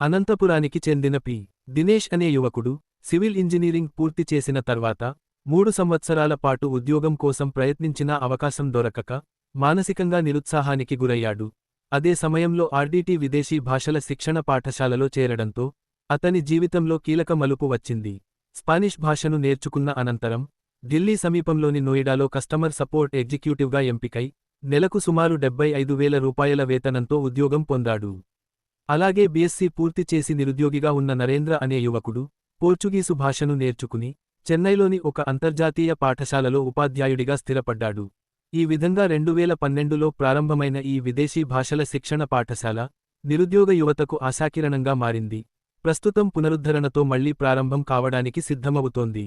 అనంతపురానికి చెందిన పి. దినేష్ అనే యువకుడు, సివిల్ ఇంజనీరింగ్ పూర్తి చేసిన తర్వాత 3 సంవత్సరాల పాటు ఉద్యోగం కోసం ప్రయత్నించినా అవకాశం దొరకక, మానసికంగా నిరుత్సాహానికి గురయ్యాడు. అదే సమయంలో ఆర్డీటీ విదేశీ భాషల శిక్షణ పాఠశాలలో చేరడంతో, అతని జీవితంలో కీలక మలుపు వచ్చింది. స్పానిష్ భాషను నేర్చుకున్న అనంతరం, ఢిల్లీ సమీపంలోని నోయిడాలో కస్టమర్ సపోర్ట్ ఎగ్జిక్యూటివ్గా ఎంపికై, నెలకు సుమారు 75,000 రూపాయల వేతనంతో ఉద్యోగం పొందాడు. అలాగే బీఎస్సీ పూర్తి చేసి నిరుద్యోగిగా ఉన్న నరేంద్ర అనే యువకుడు, పోర్చుగీసు భాషను నేర్చుకుని, చెన్నైలోని ఒక అంతర్జాతీయ పాఠశాలలో ఉపాధ్యాయుడిగా స్థిరపడ్డాడు. ఈ విధంగా 2012లో ప్రారంభమైన ఈ విదేశీ భాషల శిక్షణ పాఠశాల, నిరుద్యోగ యువతకు ఆశాకిరణంగా మారింది. ప్రస్తుతం పునరుద్ధరణతో మళ్లీ ప్రారంభం కావడానికి సిద్ధమవుతోంది.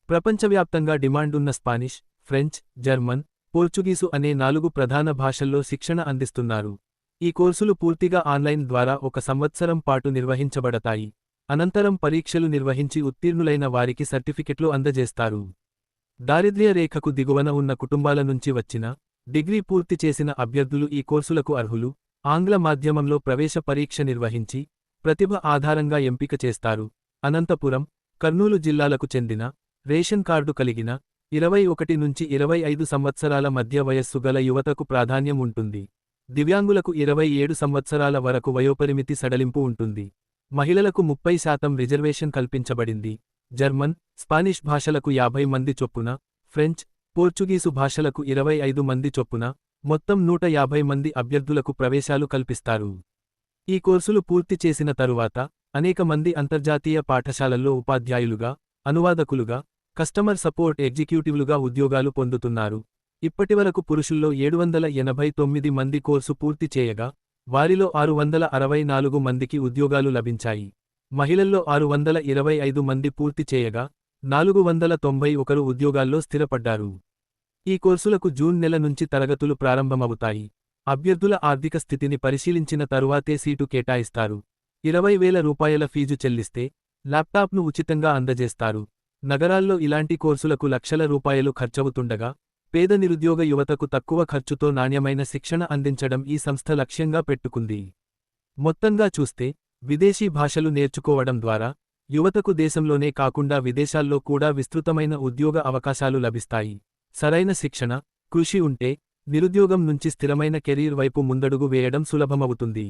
ప్రపంచవ్యాప్తంగా డిమాండున్న స్పానిష్, ఫ్రెంచ్, జర్మన్, పోర్చుగీసు అనే 4 ప్రధాన భాషల్లో శిక్షణ అందిస్తున్నారు. ఈ కోర్సులు పూర్తిగా ఆన్లైన్ ద్వారా 1 సంవత్సరం పాటు నిర్వహించబడతాయి. అనంతరం పరీక్షలు నిర్వహించి ఉత్తీర్ణులైన వారికి సర్టిఫికెట్లు అందజేస్తారు. దారిద్ర్య రేఖకు దిగువన ఉన్న కుటుంబాల నుంచి వచ్చిన, డిగ్రీ పూర్తి చేసిన అభ్యర్థులు ఈ కోర్సులకు అర్హులు. ఆంగ్ల మాధ్యమంలో ప్రవేశ పరీక్ష నిర్వహించి, ప్రతిభ ఆధారంగా ఎంపిక చేస్తారు. అనంతపురం, కర్నూలు జిల్లాలకు చెందిన, రేషన్ కార్డు కలిగిన, 21 నుంచి 25 సంవత్సరాల మధ్య వయస్సు గల యువతకు ప్రాధాన్యం ఉంటుంది. దివ్యాంగులకు 27 సంవత్సరాల వరకు వయోపరిమితి సడలింపు ఉంటుంది. మహిళలకు 30% రిజర్వేషన్ కల్పించబడింది. జర్మన్, స్పానిష్ భాషలకు 50 మంది చొప్పున, ఫ్రెంచ్, పోర్చుగీసు భాషలకు 25 మంది చొప్పున, మొత్తం 150 మంది అభ్యర్థులకు ప్రవేశాలు కల్పిస్తారు. ఈ కోర్సులు పూర్తి చేసిన తరువాత, అనేక మంది అంతర్జాతీయ పాఠశాలల్లో ఉపాధ్యాయులుగా, అనువాదకులుగా, కస్టమర్ సపోర్ట్ ఎగ్జిక్యూటివ్లుగా ఉద్యోగాలు పొందుతున్నారు. ఇప్పటివరకు పురుషుల్లో 789 మంది కోర్సు పూర్తి చేయగా, వారిలో 664 మందికి ఉద్యోగాలు లభించాయి. మహిళల్లో 625 మంది పూర్తి చేయగా, 491 ఉద్యోగాల్లో స్థిరపడ్డారు. ఈ కోర్సులకు జూన్ నెల నుంచి తరగతులు ప్రారంభమవుతాయి. అభ్యర్థుల ఆర్థిక స్థితిని పరిశీలించిన తరువాతే సీటు కేటాయిస్తారు. 20,000 రూపాయల ఫీజు చెల్లిస్తే, ల్యాప్టాప్ను ఉచితంగా అందజేస్తారు. నగరాల్లో ఇలాంటి కోర్సులకు లక్షల రూపాయలు ఖర్చవుతుండగా, పేద నిరుద్యోగ యువతకు తక్కువ ఖర్చుతో నాణ్యమైన శిక్షణ అందించడం ఈ సంస్థ లక్ష్యంగా పెట్టుకుంది. మొత్తంగా చూస్తే, విదేశీ భాషలు నేర్చుకోవడం ద్వారా, యువతకు దేశంలోనే కాకుండా విదేశాల్లో కూడా విస్తృతమైన ఉద్యోగ అవకాశాలు లభిస్తాయి. సరైన శిక్షణ, కృషి ఉంటే, నిరుద్యోగం నుంచి స్థిరమైన కెరీర్ వైపు ముందడుగు వేయడం సులభమవుతుంది.